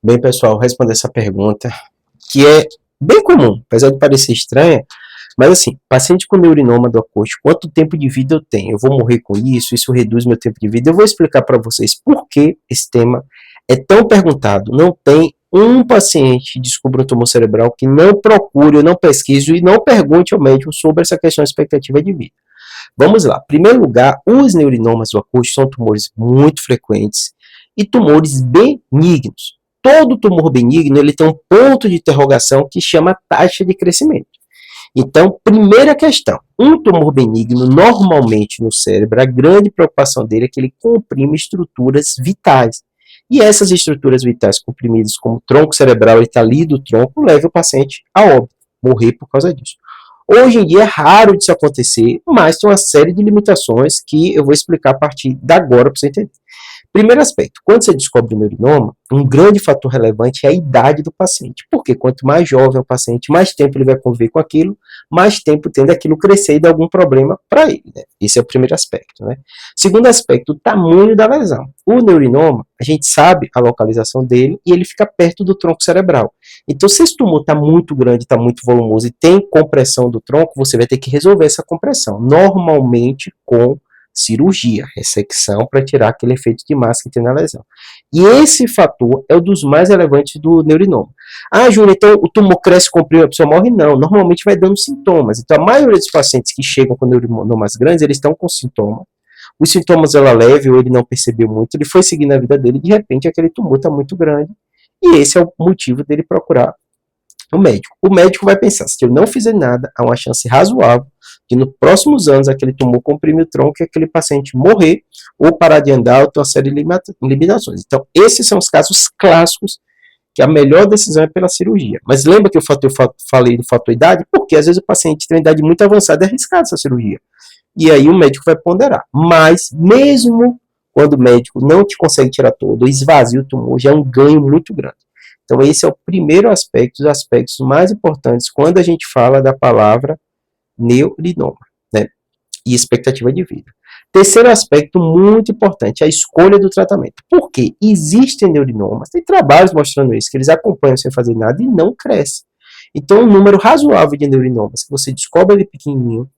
Bem, pessoal, vou responder essa pergunta, que é bem comum, apesar de parecer estranha, mas assim, paciente com neurinoma do acústico, quanto tempo de vida eu tenho? Eu vou morrer com isso? Isso reduz meu tempo de vida? Eu vou explicar para vocês por que esse tema é tão perguntado. Não tem um paciente que descubra um tumor cerebral que não procure, ou não pesquise e não pergunte ao médico sobre essa questão de expectativa de vida. Vamos lá. Em primeiro lugar, os neurinomas do acústico são tumores muito frequentes e tumores benignos. Todo tumor benigno ele tem um ponto de interrogação que chama taxa de crescimento. Então, primeira questão, um tumor benigno, normalmente no cérebro, a grande preocupação dele é que ele comprime estruturas vitais. E essas estruturas vitais comprimidas, como o tronco cerebral e ali do tronco, levam o paciente a óbito, morrer por causa disso. Hoje em dia é raro disso acontecer, mas tem uma série de limitações que eu vou explicar a partir de agora para você entender. Primeiro aspecto, quando você descobre o neurinoma, um grande fator relevante é a idade do paciente, porque quanto mais jovem é o paciente, mais tempo ele vai conviver com aquilo, mais tempo tende aquilo crescer e dar algum problema para ele, né? Esse é o primeiro aspecto, né? Segundo aspecto, o tamanho da lesão. O neurinoma, a gente sabe a localização dele e ele fica perto do tronco cerebral. Então, se esse tumor está muito grande, está muito volumoso e tem compressão do tronco, você vai ter que resolver essa compressão, normalmente com cirurgia, ressecção, para tirar aquele efeito de massa que tem na lesão. E esse fator é um dos mais relevantes do neurinoma. Ah, Júlia, então o tumor cresce, comprime, a pessoa morre? Não, normalmente vai dando sintomas. Então, a maioria dos pacientes que chegam com neurinomas grandes, eles estão com sintomas. Os sintomas ela leve, ou ele não percebeu muito, ele foi seguindo a vida dele, de repente aquele tumor está muito grande, e esse é o motivo dele procurar o médico. O médico vai pensar, se eu não fizer nada, há uma chance razoável que nos próximos anos aquele tumor comprime o tronco e aquele paciente morrer ou parar de andar ou ter uma série de limitações. Então, esses são os casos clássicos que a melhor decisão é pela cirurgia. Mas lembra que eu falei do fator idade? Porque às vezes o paciente tem uma idade muito avançada e é arriscado essa cirurgia. E aí o médico vai ponderar. Mas, mesmo quando o médico não te consegue tirar todo, esvazia o tumor, já é um ganho muito grande. Então, esse é o primeiro aspecto, os aspectos mais importantes quando a gente fala da palavra neurinoma, né? E expectativa de vida. Terceiro aspecto muito importante, a escolha do tratamento. Porque existem neurinomas, tem trabalhos mostrando isso, que eles acompanham sem fazer nada e não crescem. Então, um número razoável de neurinomas, que você descobre ele pequenininho,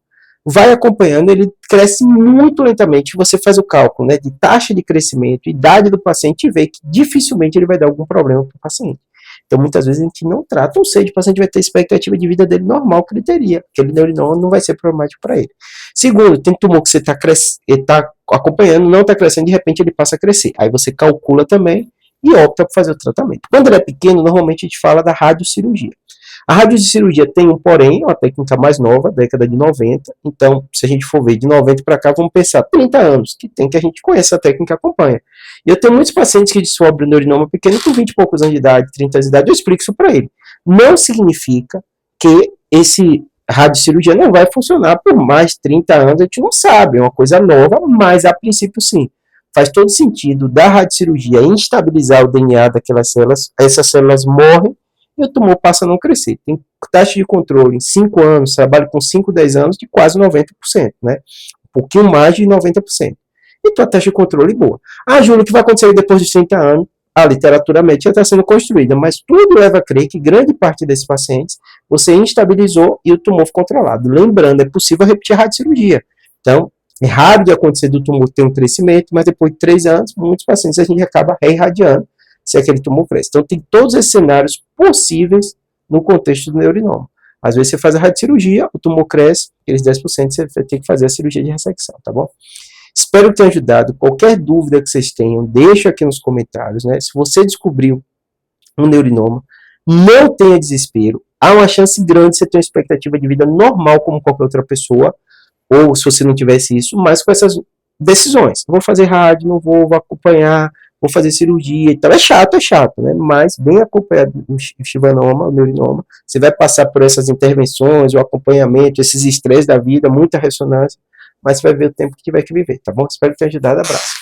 vai acompanhando, ele cresce muito lentamente, você faz o cálculo, né, de taxa de crescimento, idade do paciente e vê que dificilmente ele vai dar algum problema para o paciente. Então, muitas vezes a gente não trata, ou seja, o paciente vai ter a expectativa de vida dele normal que ele teria. Aquele neurinoma não vai ser problemático para ele. Segundo, tem tumor que você está acompanhando, não está crescendo, de repente ele passa a crescer. Aí você calcula também e opta por fazer o tratamento. Quando ele é pequeno, normalmente a gente fala da radiocirurgia. A radiocirurgia tem um porém, uma técnica mais nova, década de 90. Então, se a gente for ver de 90 para cá, vamos pensar 30 anos, que tem que a gente conhece a técnica e acompanha. E eu tenho muitos pacientes que descobrem o neurinoma pequeno com 20 e poucos anos de idade, 30 anos de idade, eu explico isso para ele. Não significa que esse radiocirurgia não vai funcionar por mais 30 anos, a gente não sabe, é uma coisa nova, mas a princípio sim. Faz todo sentido da radiocirurgia instabilizar o DNA daquelas células, essas células morrem, e o tumor passa a não crescer. Tem taxa de controle em 5 anos, trabalho com 5, 10 anos, de quase 90%, né? Um pouquinho mais de 90%. Então a taxa de controle é boa. Ah, Júlio, o que vai acontecer depois de 30 anos? A literatura médica está sendo construída, mas tudo leva a crer que grande parte desses pacientes você instabilizou e o tumor foi controlado. Lembrando, é possível repetir a radiocirurgia. Então, é raro de acontecer do tumor ter um crescimento, mas depois de 3 anos, muitos pacientes a gente acaba reirradiando se aquele tumor cresce. Então, tem todos esses cenários possíveis no contexto do neurinoma. Às vezes, você faz a radiocirurgia, o tumor cresce, aqueles 10% você vai ter que fazer a cirurgia de ressecção, tá bom? Espero que tenha ajudado. Qualquer dúvida que vocês tenham, deixa aqui nos comentários, né? Se você descobriu um neurinoma, não tenha desespero. Há uma chance grande de você ter uma expectativa de vida normal como qualquer outra pessoa, ou se você não tivesse isso, mas com essas decisões. Vou fazer rádio, não vou acompanhar, vou fazer cirurgia e tal. É chato, né? Mas bem acompanhado o chivanoma, o neurinoma, você vai passar por essas intervenções, o acompanhamento, esses estresses da vida, muita ressonância, mas você vai ver o tempo que tiver que viver, tá bom? Espero que tenha ajudado. Abraço.